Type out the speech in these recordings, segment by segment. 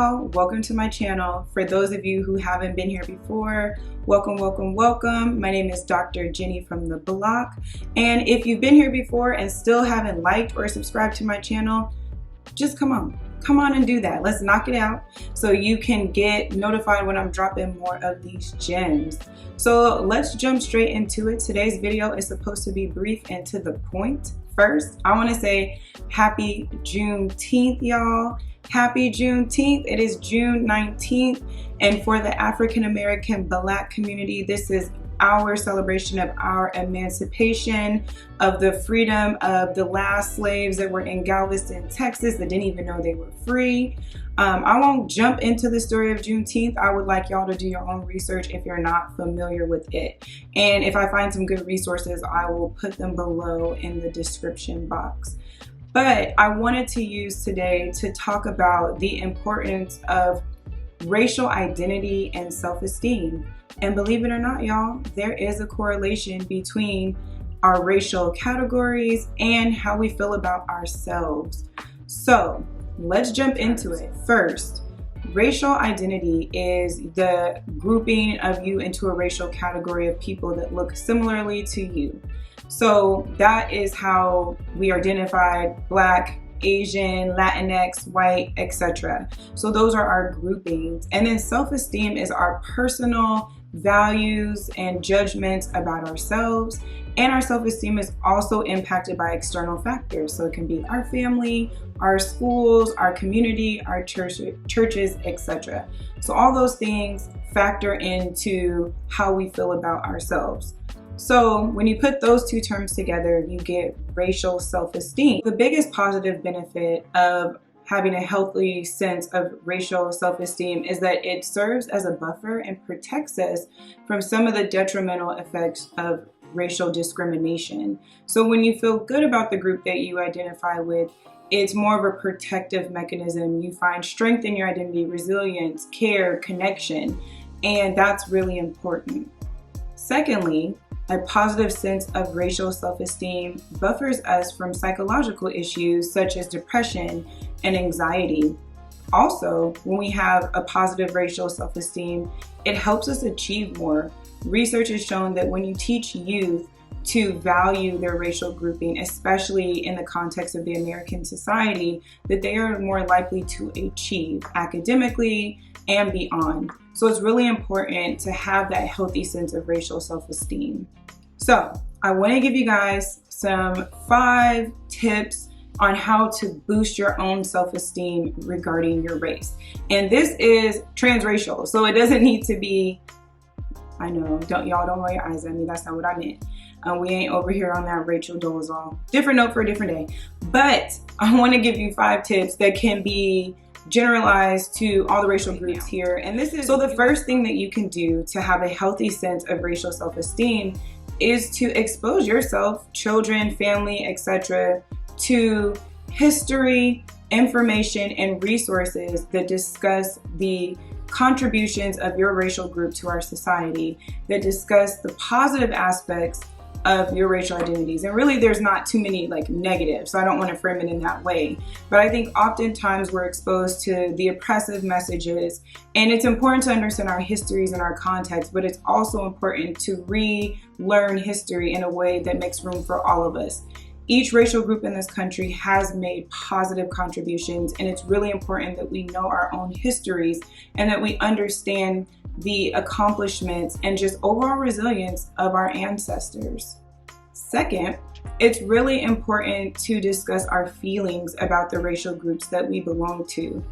y'all, welcome to my channel. For those of you who haven't been here before, welcome. My name is Dr. Jenny from the block, and if you've been here before and still haven't liked or subscribed to my channel, just come on and do that. Let's knock it out so you can get notified when I'm dropping more of these gems. So let's jump straight into it. Today's video is supposed to be brief and to the point. First, I want to say happy Juneteenth, y'all. Happy Juneteenth. It is June 19th, and for the African American Black community, this is our celebration of our emancipation, of the freedom of the last slaves that were in Galveston, Texas, that didn't even know they were free. I won't jump into the story of Juneteenth. I would like y'all to do your own research if you're not familiar with it. And if I find some good resources, I will put them below in the description box. But I wanted to use today to talk about the importance of racial identity and self-esteem. And believe it or not, y'all, there is a correlation between our racial categories and how we feel about ourselves. So let's jump into it. First, racial identity is the grouping of you into a racial category of people that look similarly to you. So that is how we identified Black, Asian, Latinx, white, etc. So those are our groupings. And then self-esteem is our personal values and judgments about ourselves. And our self-esteem is also impacted by external factors. So it can be our family, our schools, our community, our churches, etc. So all those things factor into how we feel about ourselves. So when you put those two terms together, you get racial self-esteem. The biggest positive benefit of having a healthy sense of racial self-esteem is that it serves as a buffer and protects us from some of the detrimental effects of racial discrimination. So when you feel good about the group that you identify with, it's more of a protective mechanism. You find strength in your identity, resilience, care, connection, and that's really important. Secondly, a positive sense of racial self-esteem buffers us from psychological issues such as depression and anxiety. Also, when we have a positive racial self-esteem, it helps us achieve more. Research has shown that when you teach youth to value their racial grouping, especially in the context of the American society, that they are more likely to achieve academically and beyond. So it's really important to have that healthy sense of racial self-esteem. So I want to give you guys some 5 tips on how to boost your own self-esteem regarding your race. And this is transracial, so it doesn't need to be, I know, don't roll your eyes at me, that's not what I meant. We ain't over here on that Rachel Dolezal. Different note for a different day. But I want to give you 5 tips that can be generalized to all the racial groups here. And this is, so the first thing that you can do to have a healthy sense of racial self-esteem is to expose yourself, children, family, etc., to history, information, and resources that discuss the contributions of your racial group to our society, that discuss the positive aspects of your racial identities. And really there's not too many negatives, so I don't want to frame it in that way. But I think oftentimes we're exposed to the oppressive messages, and it's important to understand our histories and our context, but it's also important to relearn history in a way that makes room for all of us. Each racial group in this country has made positive contributions, and it's really important that we know our own histories and that we understand the accomplishments and just overall resilience of our ancestors. Second, it's really important to discuss our feelings about the racial groups that we belong to.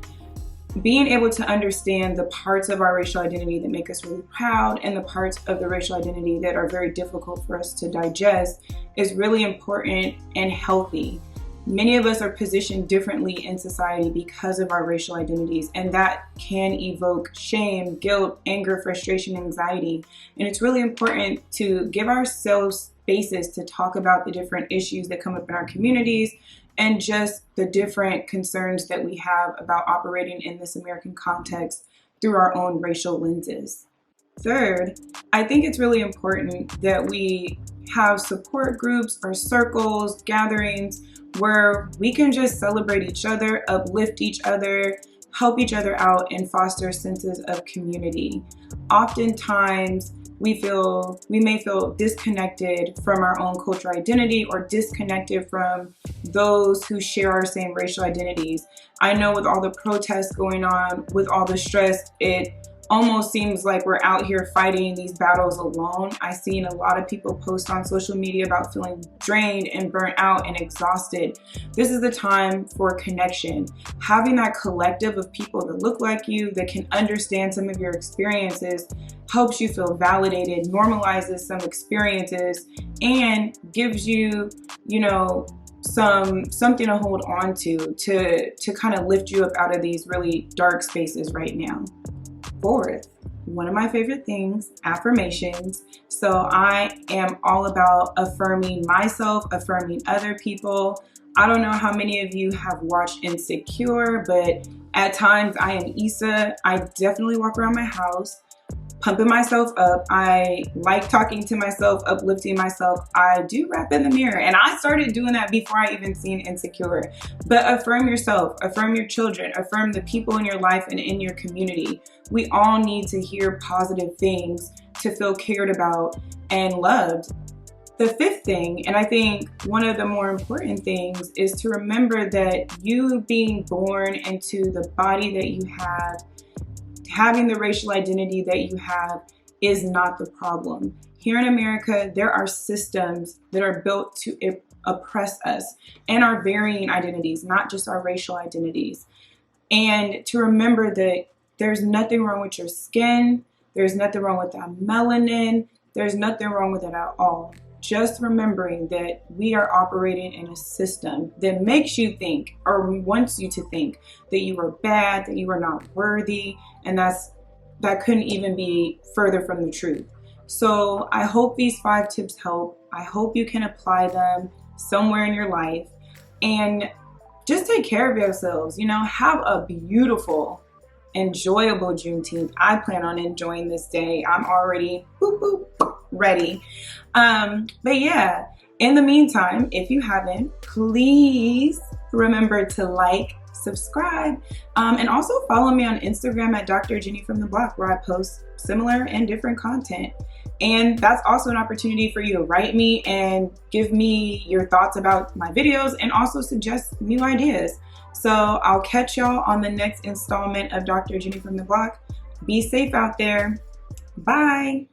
Being able to understand the parts of our racial identity that make us really proud and the parts of the racial identity that are very difficult for us to digest is really important and healthy. Many of us are positioned differently in society because of our racial identities, and that can evoke shame, guilt, anger, frustration, anxiety. And it's really important to give ourselves spaces to talk about the different issues that come up in our communities and just the different concerns that we have about operating in this American context through our own racial lenses. Third, I think it's really important that we have support groups or circles, gatherings, where we can just celebrate each other, uplift each other, help each other out and foster senses of community. Oftentimes, we may feel disconnected from our own cultural identity or disconnected from those who share our same racial identities. I know with all the protests going on, with all the stress, it almost seems like we're out here fighting these battles alone. I've seen a lot of people post on social media about feeling drained and burnt out and exhausted. This is the time for connection. Having that collective of people that look like you, that can understand some of your experiences, helps you feel validated, normalizes some experiences, and gives you, something to hold on to kind of lift you up out of these really dark spaces right now. Fourth, one of my favorite things, affirmations. So I am all about affirming myself, affirming other people. I don't know how many of you have watched Insecure, but at times I am Issa. I definitely walk around my house pumping myself up. I like talking to myself, uplifting myself. I do rap in the mirror, and I started doing that before I even seen Insecure. But affirm yourself, affirm your children, affirm the people in your life and in your community. We all need to hear positive things to feel cared about and loved. The fifth thing, and I think one of the more important things, is to remember that you being born into the body that you have, having the racial identity that you have, is not the problem. Here in America, there are systems that are built to oppress us and our varying identities, not just our racial identities. And to remember that there's nothing wrong with your skin, there's nothing wrong with that melanin, there's nothing wrong with it at all. Just remembering that we are operating in a system that makes you think, or wants you to think, that you are bad, that you are not worthy, and that couldn't even be further from the truth. So I hope these 5 tips help. I hope you can apply them somewhere in your life, and just take care of yourselves. Have a beautiful, enjoyable Juneteenth. I plan on enjoying this day. I'm already ready. But yeah, in the meantime, if you haven't, please remember to like, subscribe, and also follow me on Instagram at Dr. Jenny from the Block, where I post similar and different content. And that's also an opportunity for you to write me and give me your thoughts about my videos, and also suggest new ideas. So I'll catch y'all on the next installment of Dr. Jenny from the Block. Be safe out there. Bye.